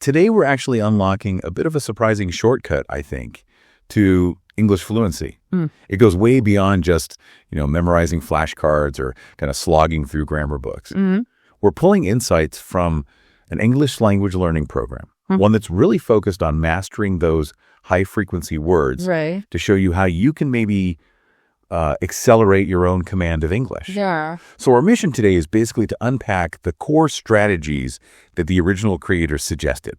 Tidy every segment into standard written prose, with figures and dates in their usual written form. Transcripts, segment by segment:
Today, we're actually unlocking a bit of a surprising shortcut, I think, to English fluency. It goes way beyond just, memorizing flashcards or kind of slogging through grammar books. We're pulling insights from an English language learning program, one that's really focused on mastering those high-frequency words to show you how you can maybe accelerate your own command of English. Yeah. So our mission today is basically to unpack the core strategies that the original creators suggested.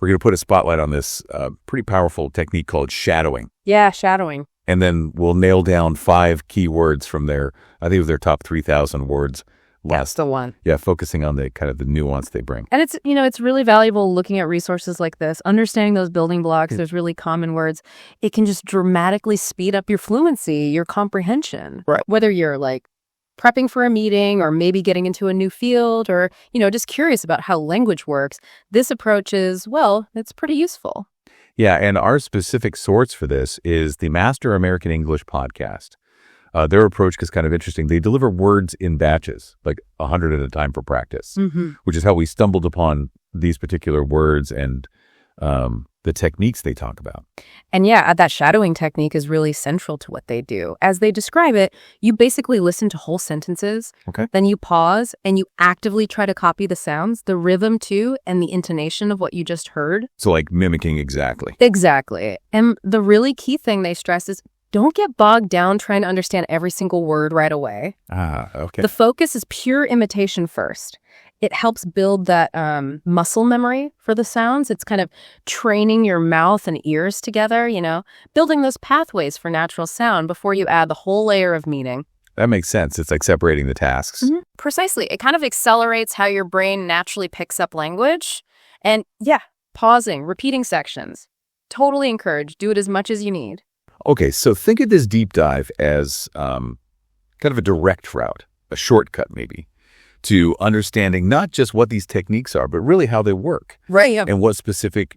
We're going to put a spotlight on this pretty powerful technique called shadowing. Yeah, shadowing. And then we'll nail down 5 key words from I think it was their top 3,000 words. That's the one. Yeah, focusing on the kind of the nuance they bring. And it's really valuable looking at resources like this, understanding those building blocks. There's really common words. It can just dramatically speed up your fluency, your comprehension. Right. Whether you're like prepping for a meeting or maybe getting into a new field or, just curious about how language works, this approach is, it's pretty useful. Yeah, and our specific source for this is the Master American English podcast. Their approach is kind of interesting. They deliver words in batches, like 100 at a time for practice, which is how we stumbled upon these particular words and the techniques they talk about. And yeah, that shadowing technique is really central to what they do. As they describe it, you basically listen to whole sentences, then you pause and you actively try to copy the sounds, the rhythm too, and the intonation of what you just heard. So like mimicking exactly. Exactly. And the really key thing they stress is don't get bogged down trying to understand every single word right away. Okay. The focus is pure imitation first. It helps build that muscle memory for the sounds. It's kind of training your mouth and ears together, building those pathways for natural sound before you add the whole layer of meaning. That makes sense. It's like separating the tasks. Precisely. It kind of accelerates how your brain naturally picks up language. And yeah, pausing, repeating sections. Totally encouraged. Do it as much as you need. Okay, so think of this deep dive as kind of a direct route, a shortcut maybe, to understanding not just what these techniques are, but really how they work. Right. Yeah. And what specific,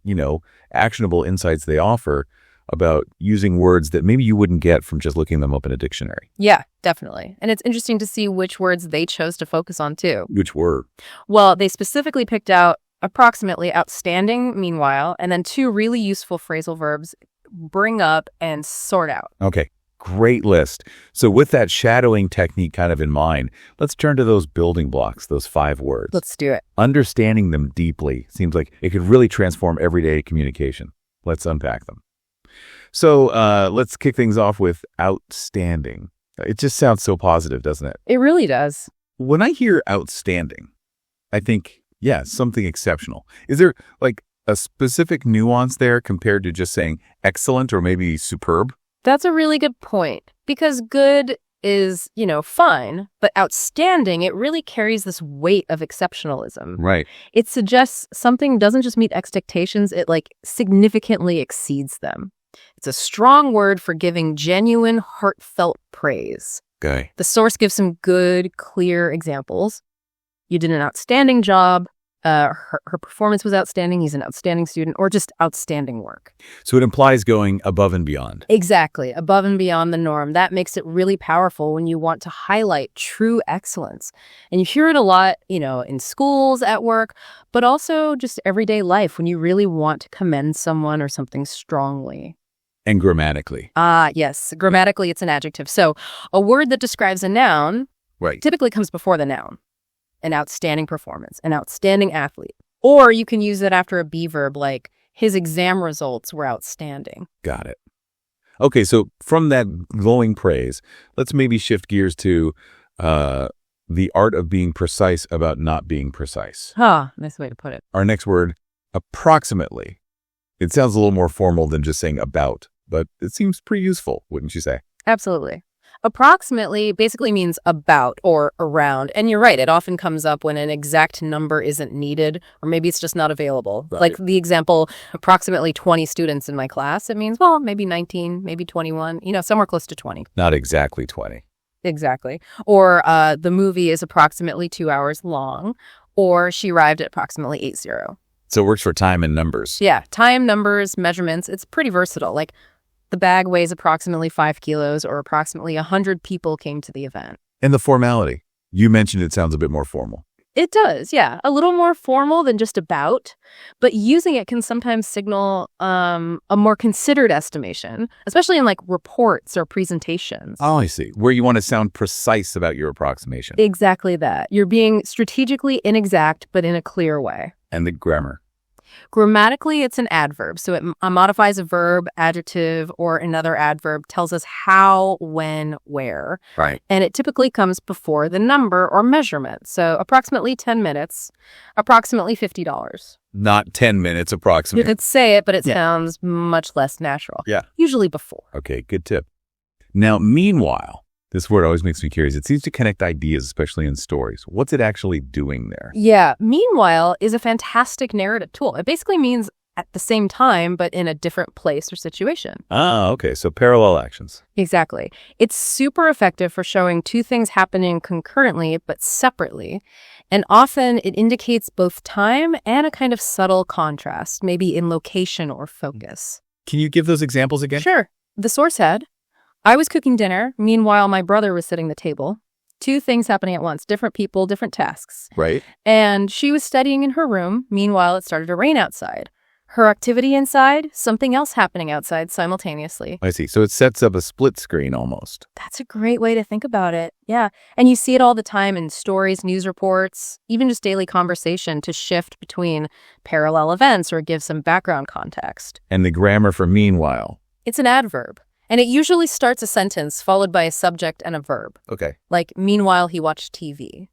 actionable insights they offer about using words that maybe you wouldn't get from just looking them up in a dictionary. Yeah, definitely. And it's interesting to see which words they chose to focus on too. Which were? Well, they specifically picked out approximately, outstanding, meanwhile, and then 2 really useful phrasal verbs, bring up and sort out. Okay, great list. So with that shadowing technique kind of in mind, let's turn to those building blocks, those 5 words. Let's do it. Understanding them deeply seems like it could really transform everyday communication. Let's unpack them. So let's kick things off with outstanding. It just sounds so positive, doesn't it? It really does. When I hear outstanding, I think, yeah, something exceptional. Is there like a specific nuance there compared to just saying excellent or maybe superb? That's a really good point because good is, fine, but outstanding, it really carries this weight of exceptionalism. Right. It suggests something doesn't just meet expectations, it significantly exceeds them. It's a strong word for giving genuine, heartfelt praise. Okay. The source gives some good, clear examples. You did an outstanding job. Her performance was outstanding. He's an outstanding student, or just outstanding work. So it implies going above and beyond. Exactly. Above and beyond the norm. That makes it really powerful when you want to highlight true excellence. And you hear it a lot, in schools, at work, but also just everyday life when you really want to commend someone or something strongly. And grammatically. Yes. Grammatically, it's an adjective. So a word that describes a noun typically comes before the noun. An outstanding performance, an outstanding athlete. Or you can use it after a be verb like his exam results were outstanding. Got it. Okay, so from that glowing praise, let's maybe shift gears to the art of being precise about not being precise. Nice way to put it. Our next word, approximately. It sounds a little more formal than just saying about, but it seems pretty useful, wouldn't you say? Absolutely. Approximately basically means about or around. And you're right, it often comes up when an exact number isn't needed, or maybe it's just not available. Right. Like the example, approximately 20 students in my class. It means, maybe 19, maybe 21, somewhere close to 20. Not exactly 20. Exactly. Or the movie is approximately 2 hours long, or she arrived at approximately 8:0. So it works for time and numbers. Yeah, time, numbers, measurements. It's pretty versatile. Like the bag weighs approximately 5 kilos, or approximately 100 people came to the event. And the formality. You mentioned it sounds a bit more formal. It does, yeah. A little more formal than just about, but using it can sometimes signal a more considered estimation, especially in like reports or presentations. Oh, I see. Where you want to sound precise about your approximation. Exactly that. You're being strategically inexact, but in a clear way. And the grammar. Grammatically, it's an adverb. So it modifies a verb, adjective, or another adverb, tells us how, when, where. Right. And it typically comes before the number or measurement. So approximately 10 minutes, approximately $50. Not 10 minutes You approximately. could say it, but it sounds much less natural. Yeah. Usually before. Okay, good tip. Now, meanwhile, this word always makes me curious. It seems to connect ideas, especially in stories. What's it actually doing there? Yeah. Meanwhile is a fantastic narrative tool. It basically means at the same time, but in a different place or situation. Ah, okay. So parallel actions. Exactly. It's super effective for showing two things happening concurrently, but separately. And often it indicates both time and a kind of subtle contrast, maybe in location or focus. Can you give those examples again? Sure. The source said, I was cooking dinner. Meanwhile, my brother was sitting at the table. Two things happening at once, different people, different tasks. Right. And she was studying in her room. Meanwhile, it started to rain outside. Her activity inside, something else happening outside simultaneously. I see. So it sets up a split screen almost. That's a great way to think about it. Yeah. And you see it all the time in stories, news reports, even just daily conversation to shift between parallel events or give some background context. And the grammar for meanwhile. It's an adverb. And it usually starts a sentence followed by a subject and a verb. Okay. Like, meanwhile, he watched TV.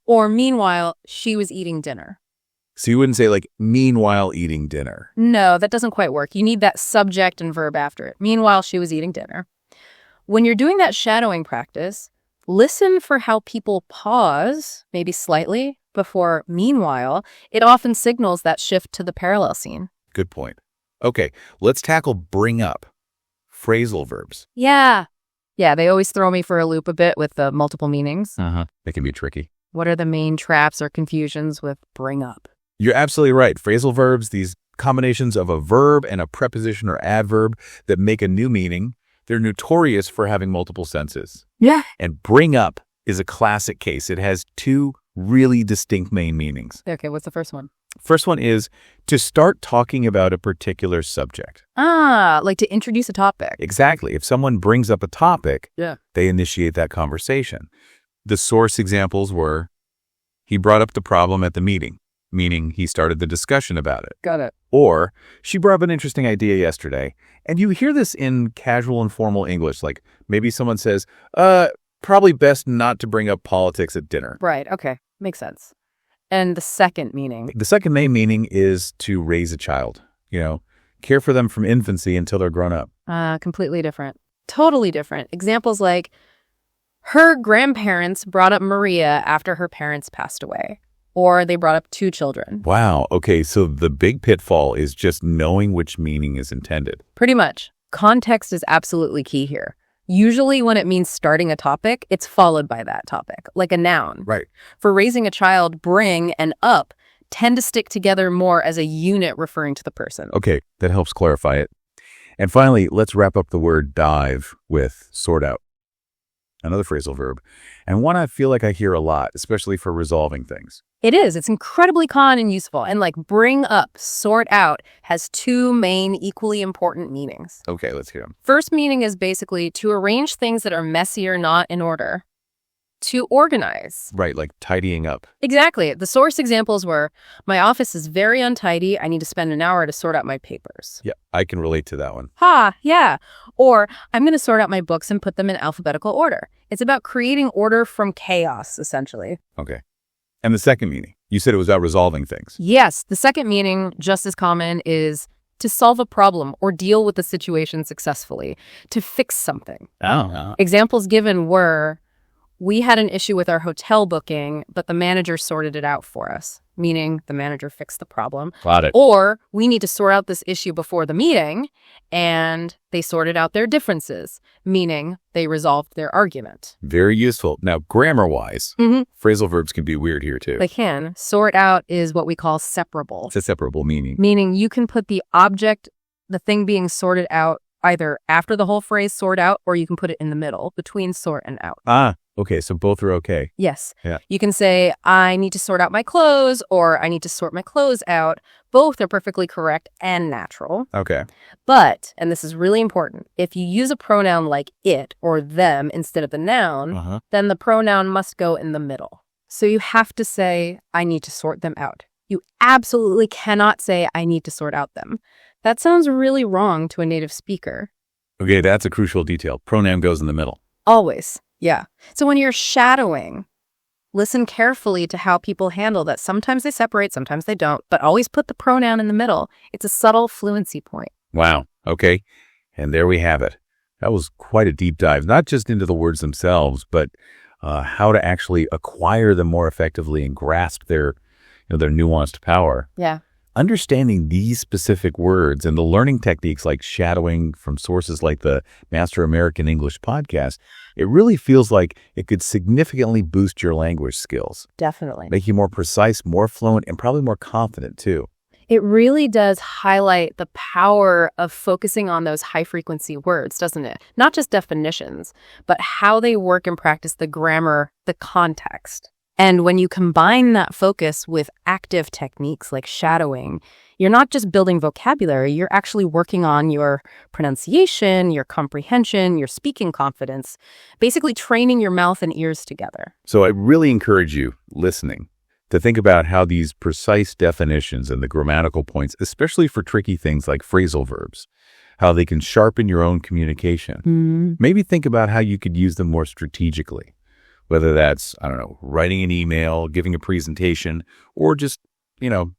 Or, meanwhile, she was eating dinner. So you wouldn't say like, meanwhile eating dinner. No, that doesn't quite work. You need that subject and verb after it. Meanwhile, she was eating dinner. When you're doing that shadowing practice, listen for how people pause, maybe slightly, before meanwhile. It often signals that shift to the parallel scene. Good point. Okay, let's tackle bring up. Phrasal verbs. Yeah. Yeah, they always throw me for a loop a bit with the multiple meanings. They can be tricky. What are the main traps or confusions with bring up? You're absolutely right. Phrasal verbs, these combinations of a verb and a preposition or adverb that make a new meaning, they're notorious for having multiple senses. Yeah. And bring up is a classic case. It has two really distinct main meanings. Okay, what's the first one? First one is to start talking about a particular subject. Ah, like to introduce a topic. Exactly. If someone brings up a topic, Yeah. they initiate that conversation. The source examples were, he brought up the problem at the meeting, meaning he started the discussion about it. Got it. Or, she brought up an interesting idea yesterday. And you hear this in casual and formal English, like maybe someone says, probably best not to bring up politics at dinner. Right, okay. Makes sense. And the second meaning? The second main meaning is to raise a child, care for them from infancy until they're grown up. Completely different. Totally different. Examples like, her grandparents brought up Maria after her parents passed away. Or they brought up two children. Wow. Okay, so the big pitfall is just knowing which meaning is intended. Pretty much. Context is absolutely key here. Usually when it means starting a topic, it's followed by that topic, like a noun. Right. For raising a child, bring and up tend to stick together more as a unit referring to the person. Okay, that helps clarify it. And finally, let's wrap up the word dive with sort out. Another phrasal verb, and one I feel like I hear a lot, especially for resolving things. It is. It's incredibly common and useful. And like bring up, sort out has two main equally important meanings. Okay, let's hear them. First meaning is basically to arrange things that are messy or not in order. To organize. Right, like tidying up. Exactly. The source examples were, my office is very untidy. I need to spend an hour to sort out my papers. Yeah, I can relate to that one. Yeah. Or I'm going to sort out my books and put them in alphabetical order. It's about creating order from chaos, essentially. Okay. And the second meaning, you said it was about resolving things. Yes. The second meaning, just as common, is to solve a problem or deal with the situation successfully, to fix something. Oh. Examples given were, we had an issue with our hotel booking, but the manager sorted it out for us, meaning the manager fixed the problem. Got it. Or we need to sort out this issue before the meeting, and they sorted out their differences, meaning they resolved their argument. Very useful. Now, grammar-wise, phrasal verbs can be weird here too. They can. Sort out is what we call separable. It's a separable meaning. Meaning you can put the object, the thing being sorted out, either after the whole phrase sort out, or you can put it in the middle, between sort and out. Okay, so both are okay. Yes. Yeah. You can say, I need to sort out my clothes, or I need to sort my clothes out. Both are perfectly correct and natural. Okay. But, and this is really important, if you use a pronoun like it or them instead of the noun, then the pronoun must go in the middle. So you have to say, I need to sort them out. You absolutely cannot say, I need to sort out them. That sounds really wrong to a native speaker. Okay, that's a crucial detail. Pronoun goes in the middle. Always. Yeah. So when you're shadowing, listen carefully to how people handle that. Sometimes they separate, sometimes they don't, but always put the pronoun in the middle. It's a subtle fluency point. Wow. Okay. And there we have it. That was quite a deep dive, not just into the words themselves, but how to actually acquire them more effectively and grasp their nuanced power. Yeah. Understanding these specific words and the learning techniques like shadowing from sources like the Master American English podcast, it really feels like it could significantly boost your language skills. Definitely. Make you more precise, more fluent, and probably more confident too. It really does highlight the power of focusing on those high-frequency words, doesn't it? Not just definitions, but how they work in practice, the grammar, the context. And when you combine that focus with active techniques like shadowing, you're not just building vocabulary, you're actually working on your pronunciation, your comprehension, your speaking confidence, basically training your mouth and ears together. So I really encourage you, listening, to think about how these precise definitions and the grammatical points, especially for tricky things like phrasal verbs, how they can sharpen your own communication. Maybe think about how you could use them more strategically. Whether that's, writing an email, giving a presentation, or just,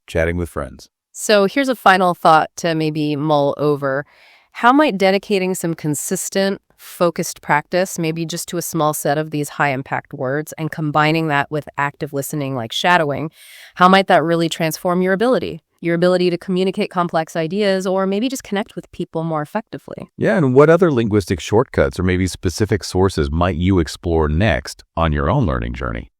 chatting with friends. So here's a final thought to maybe mull over. How might dedicating some consistent, focused practice, maybe just to a small set of these high-impact words, and combining that with active listening like shadowing, how might that really transform your ability? Your ability to communicate complex ideas, or maybe just connect with people more effectively. Yeah, and what other linguistic shortcuts or maybe specific sources might you explore next on your own learning journey?